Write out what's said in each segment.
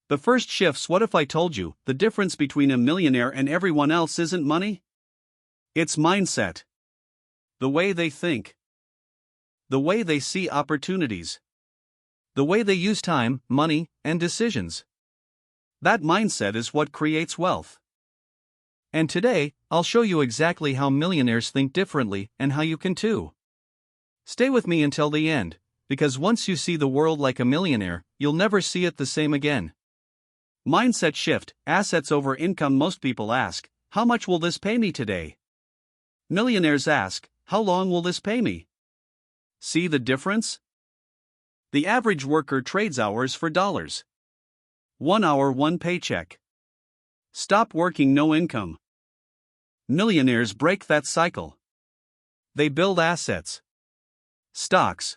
The first shifts. What if I told you the difference between a millionaire and everyone else isn't money? It's mindset. The way they think. The way they see opportunities. The way they use time, money, and decisions. That mindset is what creates wealth. And today, I'll show you exactly how millionaires think differently and how you can too. Stay with me until the end, because once you see the world like a millionaire, you'll never see it the same again. Mindset shift, assets over income. Most people ask, how much will this pay me today? Millionaires ask, how long will this pay me? See the difference? The average worker trades hours for dollars. 1 hour, 1 paycheck. Stop working, no income. Millionaires break that cycle. They build assets. Stocks.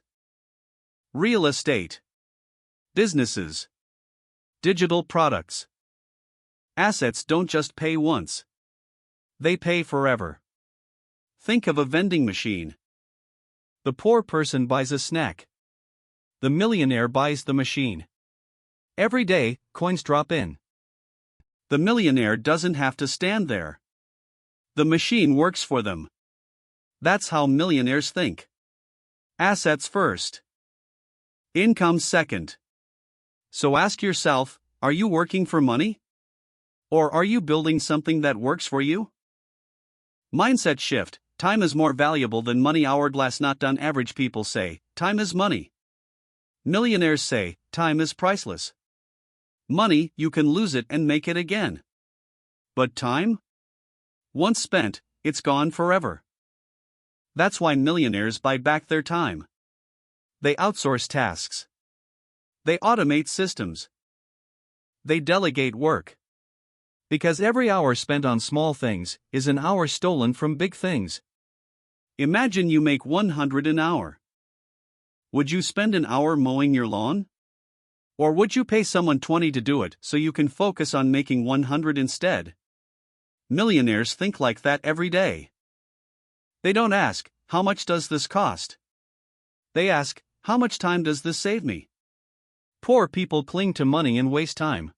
Real estate. Businesses. Digital products. Assets don't just pay once. They pay forever. Think of a vending machine. The poor person buys a snack. The millionaire buys the machine. Every day, coins drop in. The millionaire doesn't have to stand there. The machine works for them. That's how millionaires think. Assets first. Income second. So ask yourself, are you working for money? Or are you building something that works for you? Mindset shift. Time is more valuable than money. Hourglass not done. Average people say, time is money. Millionaires say, time is priceless. Money, you can lose it and make it again. But time? Once spent, it's gone forever. That's why millionaires buy back their time. They outsource tasks. They automate systems. They delegate work. Because every hour spent on small things is an hour stolen from big things. Imagine you make 100 an hour. Would you spend an hour mowing your lawn? Or would you pay someone 20 to do it so you can focus on making 100 instead? Millionaires think like that every day. They don't ask, how much does this cost? They ask, how much time does this save me? Poor people cling to money and waste time.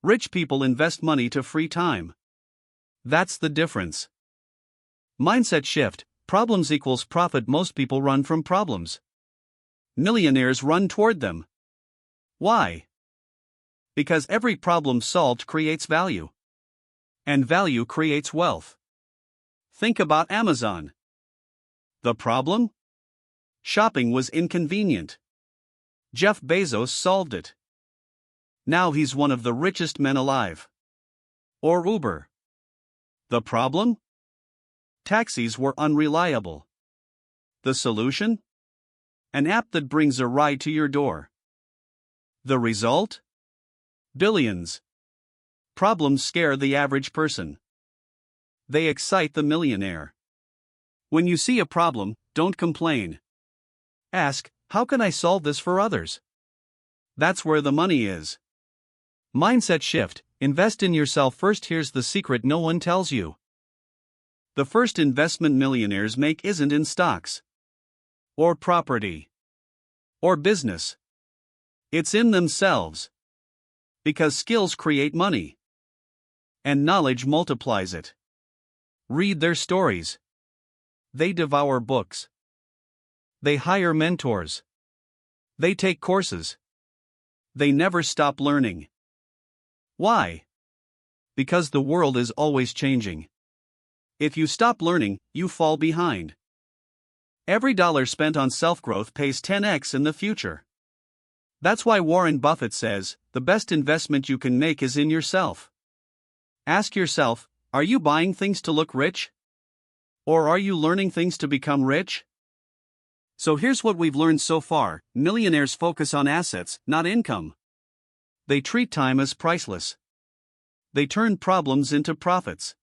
Rich people invest money to free time. That's the difference. Mindset shift. Problems equals profit. Most people run from problems. Millionaires run toward them. Why? Because every problem solved creates value. And value creates wealth. Think about Amazon. The problem? Shopping was inconvenient. Jeff Bezos solved it. Now he's one of the richest men alive. Or Uber. The problem? Taxis were unreliable. The solution? An app that brings a ride to your door. The result? Billions. Problems scare the average person. They excite the millionaire. When you see a problem, don't complain. Ask, how can I solve this for others? That's where the money is. Mindset shift. Invest in yourself first. Here's the secret no one tells you. The first investment millionaires make isn't in stocks, or property, or business. It's in themselves. Because skills create money. And knowledge multiplies it. Read their stories. They devour books. They hire mentors. They take courses. They never stop learning. Why? Because the world is always changing. If you stop learning, you fall behind. Every dollar spent on self-growth pays 10x in the future. That's why Warren Buffett says, the best investment you can make is in yourself. Ask yourself, are you buying things to look rich? Or are you learning things to become rich? So here's what we've learned so far. Millionaires focus on assets, not income. They treat time as priceless. They turn problems into profits.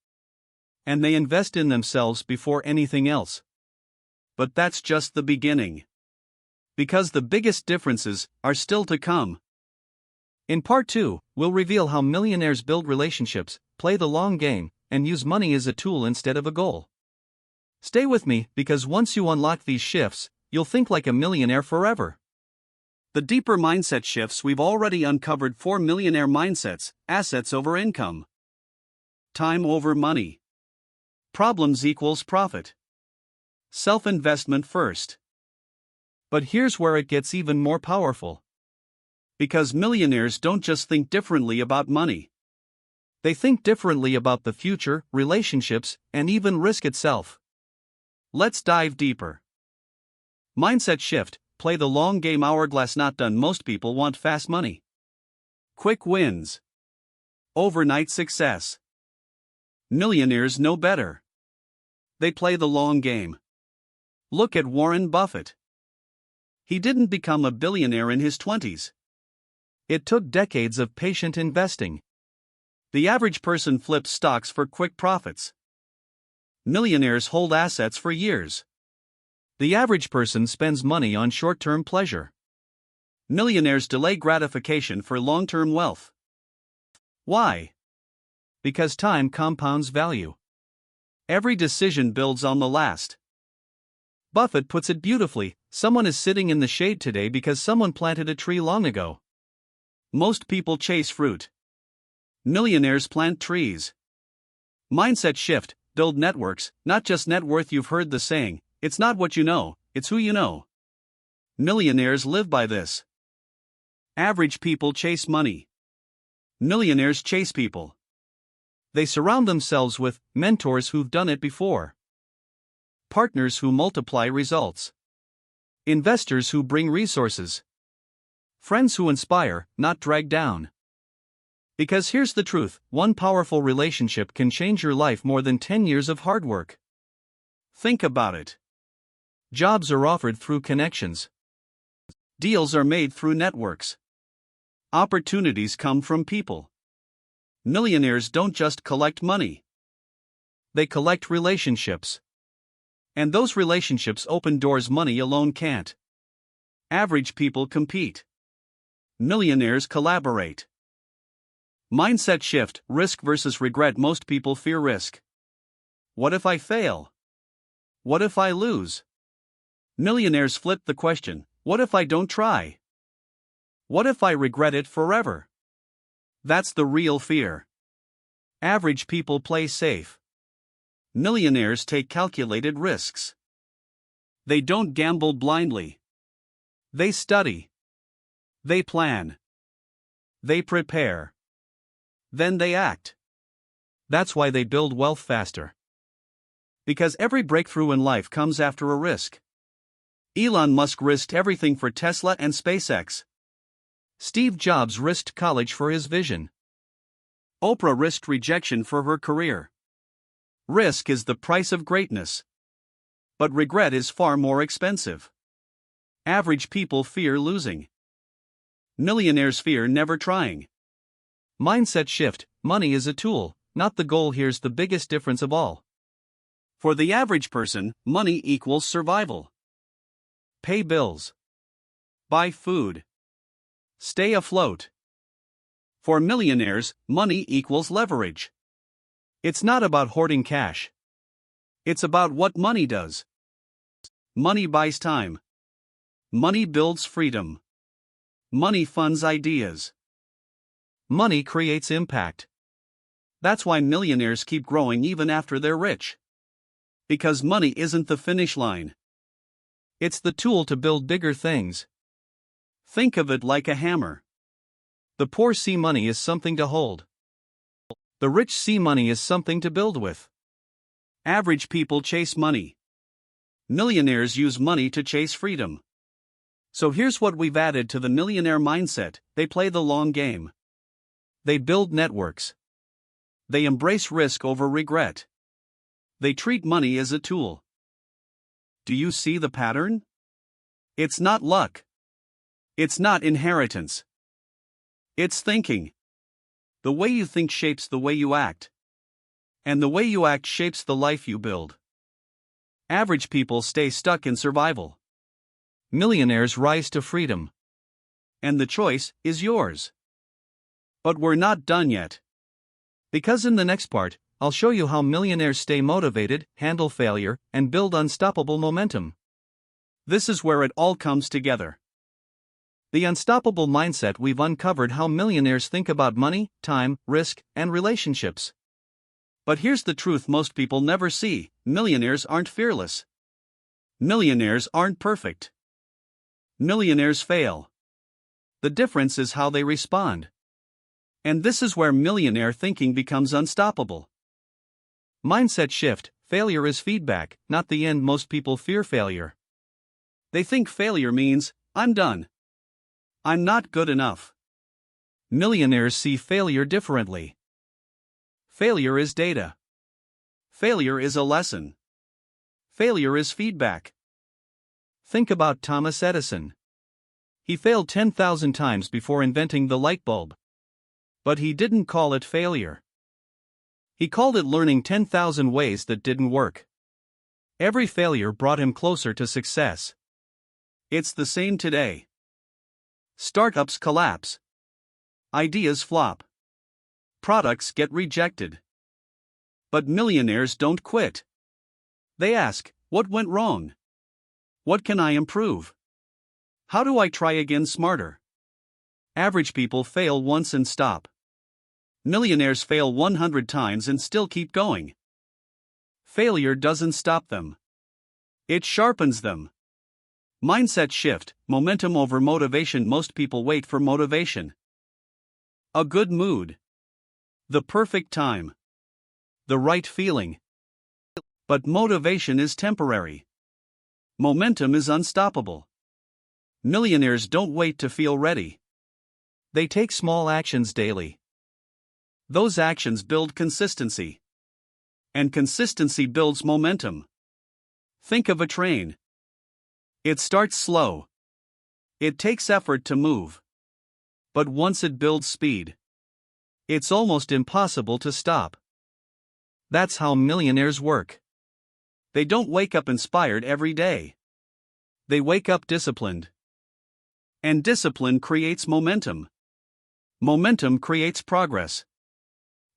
And they invest in themselves before anything else. But that's just the beginning. Because the biggest differences are still to come. In part 2, we'll reveal how millionaires build relationships, play the long game, and use money as a tool instead of a goal. Stay with me, because once you unlock these shifts, you'll think like a millionaire forever. the deeper mindset shifts. We've already uncovered 4 millionaire mindsets: assets over income, time over money, problems equals profit, self-investment first. But here's where it gets even more powerful. Because millionaires don't just think differently about money. They think differently about the future, relationships, and even risk itself. Let's dive deeper. Mindset shift: play the long game. Hourglass not done. Most people want fast money, quick wins, overnight success. Millionaires know better. They play the long game. Look at Warren Buffett. He didn't become a billionaire in his 20s. It took decades of patient investing. The average person flips stocks for quick profits. Millionaires hold assets for years. The average person spends money on short-term pleasure. Millionaires delay gratification for long-term wealth. Why? Because time compounds value. Every decision builds on the last. Buffett puts it beautifully: someone is sitting in the shade today because someone planted a tree long ago. Most people chase fruit. Millionaires plant trees. Mindset shift: build networks, not just net worth. You've heard the saying, it's not what you know, it's who you know. Millionaires live by this. Average people chase money. Millionaires chase people. They surround themselves with mentors who've done it before, partners who multiply results, investors who bring resources, friends who inspire, not drag down. Because here's the truth: one powerful relationship can change your life more than 10 years of hard work. Think about it. Jobs are offered through connections. Deals are made through networks. Opportunities come from people. Millionaires don't just collect money. They collect relationships. And those relationships open doors money alone can't. Average people compete. Millionaires collaborate. Mindset shift: risk versus regret. Most people fear risk. What if I fail? What if I lose? Millionaires flip the question: what if I don't try? What if I regret it forever? That's the real fear. Average people play safe. Millionaires take calculated risks. They don't gamble blindly. They study. They plan. They prepare. Then they act. That's why they build wealth faster. Because every breakthrough in life comes after a risk. Elon Musk risked everything for Tesla and SpaceX. Steve Jobs risked college for his vision. Oprah risked rejection for her career. Risk is the price of greatness. But regret is far more expensive. Average people fear losing. Millionaires fear never trying. Mindset shift: money is a tool, not the goal. Here's the biggest difference of all. For the average person, money equals survival. Pay bills. Buy food. Stay afloat. For millionaires, money equals leverage. It's not about hoarding cash. It's about what money does. Money buys time. Money builds freedom. Money funds ideas. Money creates impact. That's why millionaires keep growing even after they're rich. Because money isn't the finish line. It's the tool to build bigger things. Think of it like a hammer. The poor see money as something to hold. The rich see money as something to build with. Average people chase money. Millionaires use money to chase freedom. So here's what we've added to the millionaire mindset: they play the long game. They build networks. They embrace risk over regret. They treat money as a tool. Do you see the pattern? It's not luck. It's not inheritance. It's thinking. The way you think shapes the way you act. And the way you act shapes the life you build. Average people stay stuck in survival. Millionaires rise to freedom. And the choice is yours. But we're not done yet. Because in the next part, I'll show you how millionaires stay motivated, handle failure, and build unstoppable momentum. This is where it all comes together. The Unstoppable Mindset. We've uncovered how millionaires think about money, time, risk, and relationships. But here's the truth most people never see: millionaires aren't fearless. Millionaires aren't perfect. Millionaires fail. The difference is how they respond. And this is where millionaire thinking becomes unstoppable. Mindset shift. Failure is feedback, not the end. Most people fear failure. They think failure means, I'm done. I'm not good enough. Millionaires see failure differently. Failure is data. Failure is a lesson. Failure is feedback. Think about Thomas Edison. He failed 10,000 times before inventing the light bulb. But he didn't call it failure. He called it learning 10,000 ways that didn't work. Every failure brought him closer to success. It's the same today. Startups collapse. Ideas flop. Products get rejected. But millionaires don't quit. They ask, what went wrong? What can I improve? How do I try again smarter? Average people fail once and stop. Millionaires fail 100 times and still keep going. Failure doesn't stop them. It sharpens them. Mindset shift. Momentum over motivation. Most people wait for motivation. A good mood. The perfect time. The right feeling. But motivation is temporary. Momentum is unstoppable. Millionaires don't wait to feel ready. They take small actions daily. Those actions build consistency. And consistency builds momentum. Think of a train. It starts slow. It takes effort to move. But once it builds speed, it's almost impossible to stop. That's how millionaires work. They don't wake up inspired every day. They wake up disciplined. And discipline creates momentum. Momentum creates progress.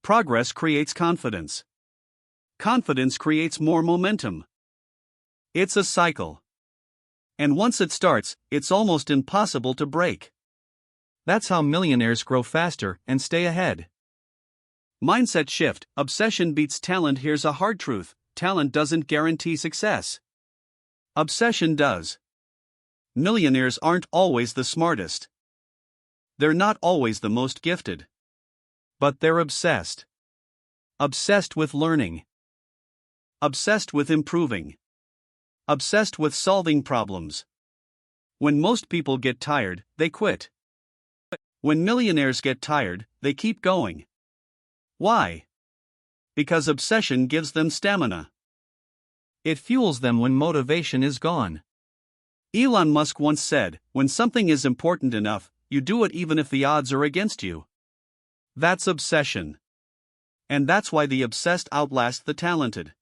Progress creates confidence. Confidence creates more momentum. It's a cycle. And once it starts, it's almost impossible to break. That's how millionaires grow faster and stay ahead. Mindset shift. Obsession beats talent. Here's a hard truth: talent doesn't guarantee success. Obsession does. Millionaires aren't always the smartest. They're not always the most gifted. But they're obsessed. Obsessed with learning. Obsessed with improving. Obsessed with solving problems. When most people get tired, they quit. When millionaires get tired, they keep going. Why? Because obsession gives them stamina. It fuels them when motivation is gone. Elon Musk once said, when something is important enough, you do it even if the odds are against you. That's obsession. And that's why the obsessed outlast the talented.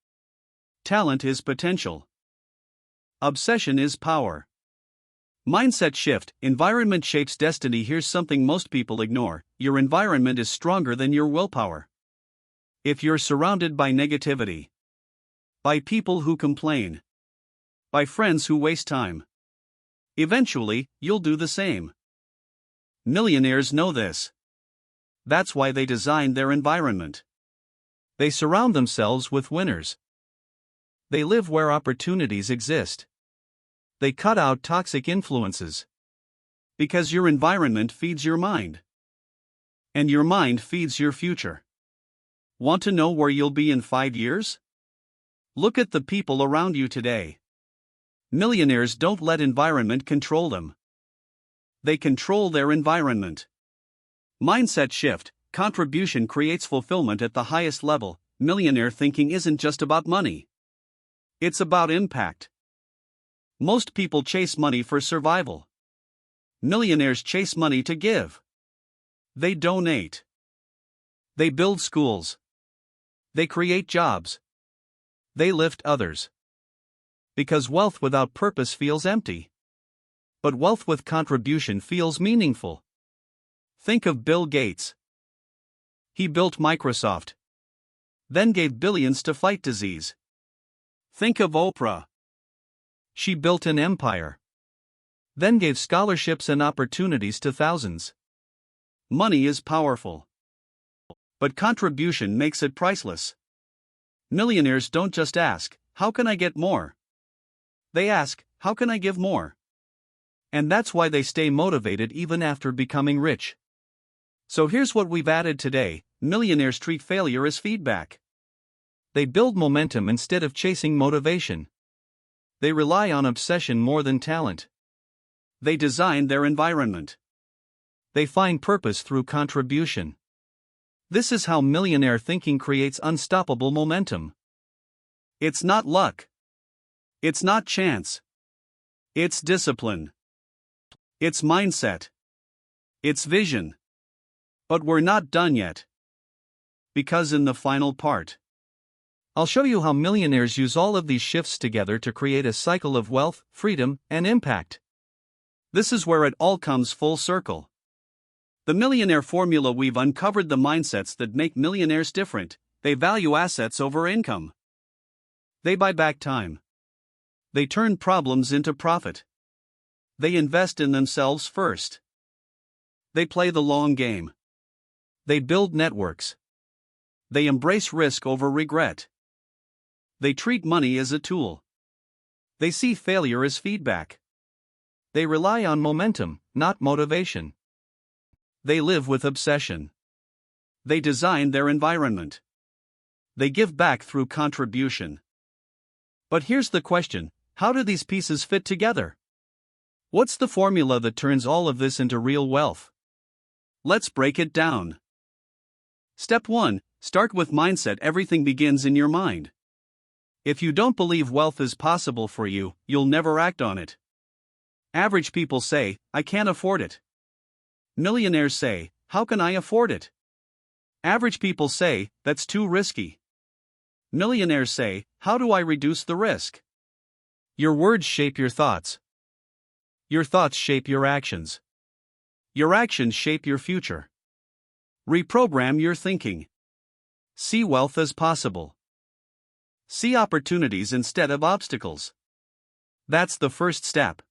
Talent is potential. Obsession is power. Mindset shift. Environment shapes destiny. Here's something most people ignore: your environment is stronger than your willpower. If you're surrounded by negativity, by people who complain, by friends who waste time, eventually, you'll do the same. Millionaires know this. That's why they designed their environment. They surround themselves with winners. They live where opportunities exist. They cut out toxic influences. Because your environment feeds your mind. And your mind feeds your future. Want to know where you'll be in 5 years? Look at the people around you today. Millionaires don't let environment control them. They control their environment. Mindset shift. Contribution creates fulfillment at the highest level. Millionaire thinking isn't just about money. It's about impact. Most people chase money for survival. Millionaires chase money to give. They donate. They build schools. They create jobs. They lift others. Because wealth without purpose feels empty. But wealth with contribution feels meaningful. Think of Bill Gates. He built Microsoft. Then gave billions to fight disease. Think of Oprah. She built an empire. then gave scholarships and opportunities to thousands. Money is powerful, but contribution makes it priceless. Millionaires don't just ask, "How can I get more?" They ask, "How can I give more?" And that's why they stay motivated even after becoming rich. So here's what we've added today: millionaires treat failure as feedback. They build momentum instead of chasing motivation. They rely on obsession more than talent. They design their environment. They find purpose through contribution. This is how millionaire thinking creates unstoppable momentum. It's not luck. It's not chance. It's discipline. It's mindset. It's vision. But we're not done yet. Because in the final part, I'll show you how millionaires use all of these shifts together to create a cycle of wealth, freedom, and impact. This is where it all comes full circle. The millionaire formula: we've uncovered the mindsets that make millionaires different. They value assets over income. They buy back time. They turn problems into profit. They invest in themselves first. They play the long game. They build networks. They embrace risk over regret. They treat money as a tool. They see failure as feedback. They rely on momentum, not motivation. They live with obsession. They design their environment. They give back through contribution. But here's the question: how do these pieces fit together? What's the formula that turns all of this into real wealth? Let's break it down. Step 1: start with mindset. Everything begins in your mind. If you don't believe wealth is possible for you, you'll never act on it. Average people say, "I can't afford it." Millionaires say, "How can I afford it?" Average people say, "That's too risky." Millionaires say, "How do I reduce the risk?" Your words shape your thoughts. Your thoughts shape your actions. Your actions shape your future. Reprogram your thinking. See wealth as possible. See opportunities instead of obstacles. That's the first step.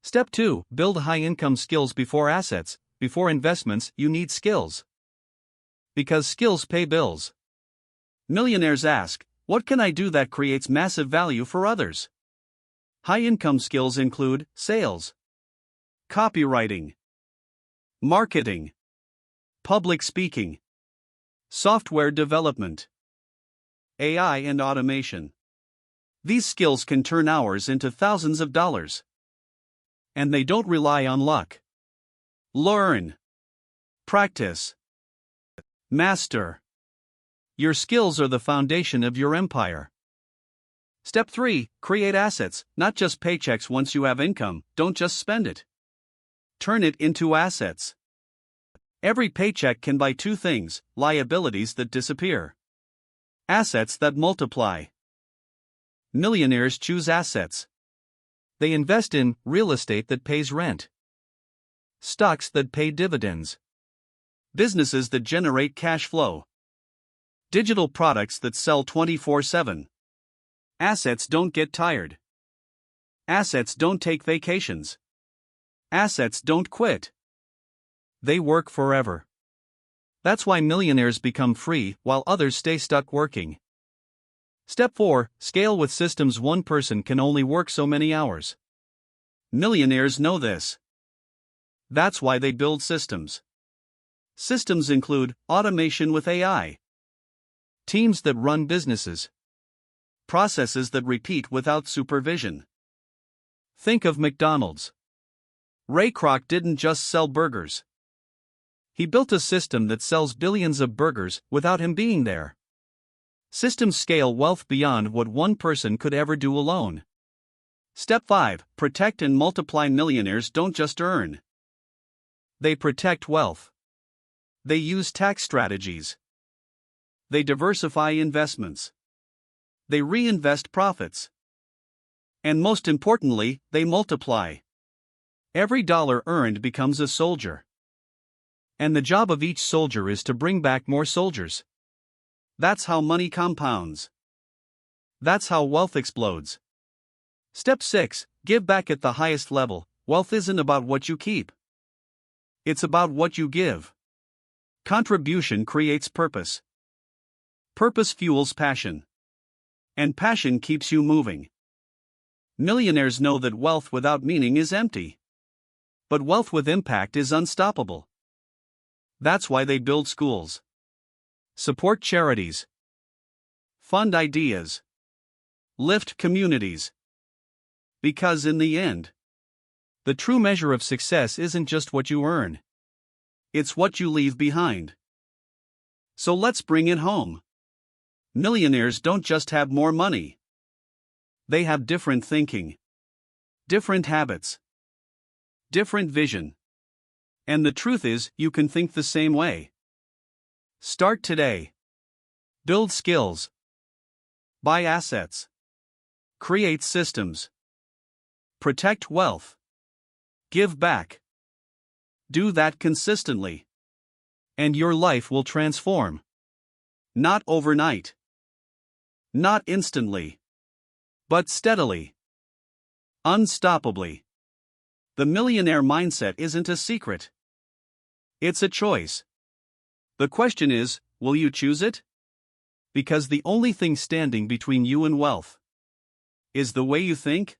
Step 2: build high-income skills before assets. Before investments, you need skills. Because skills pay bills. Millionaires ask, "What can I do that creates massive value for others?" High-income skills include sales, copywriting, marketing, public speaking, software development, AI and automation. These skills can turn hours into thousands of dollars. And they don't rely on luck. Learn. Practice. Master. Your skills are the foundation of your empire. Step 3: create assets, not just paychecks. Once you have income, don't just spend it. Turn it into assets. Every paycheck can buy two things: liabilities that disappear, assets that multiply. Millionaires choose assets. They invest in real estate that pays rent, stocks that pay dividends, businesses that generate cash flow, digital products that sell 24/7. Assets don't get tired. Assets don't take vacations. Assets don't quit. They work forever. That's why millionaires become free while others stay stuck working. Step 4: scale with systems. One person can only work so many hours. Millionaires know this. That's why they build systems. Systems include automation with AI, teams that run businesses, processes that repeat without supervision. Think of McDonald's. Ray Kroc didn't just sell burgers. He built a system that sells billions of burgers without him being there. Systems scale wealth beyond what one person could ever do alone. Step 5: protect and multiply. Millionaires don't just earn. They protect wealth. They use tax strategies. They diversify investments. They reinvest profits. And most importantly, they multiply. Every dollar earned becomes a soldier. And the job of each soldier is to bring back more soldiers. That's how money compounds. That's how wealth explodes. Step 6: give back at the highest level. Wealth isn't about what you keep, it's about what you give. Contribution creates purpose. Purpose fuels passion. And passion keeps you moving. Millionaires know that wealth without meaning is empty. But wealth with impact is unstoppable. That's why they build schools, support charities, fund ideas, lift communities. Because in the end, the true measure of success isn't just what you earn, it's what you leave behind. So let's bring it home. Millionaires don't just have more money. They have different thinking, different habits, different vision. And the truth is, you can think the same way. Start today. Build skills. Buy assets. Create systems. Protect wealth. Give back. Do that consistently. And your life will transform. Not overnight. Not instantly. But steadily. Unstoppably. The millionaire mindset isn't a secret. It's a choice. The question is, will you choose it? Because the only thing standing between you and wealth is the way you think.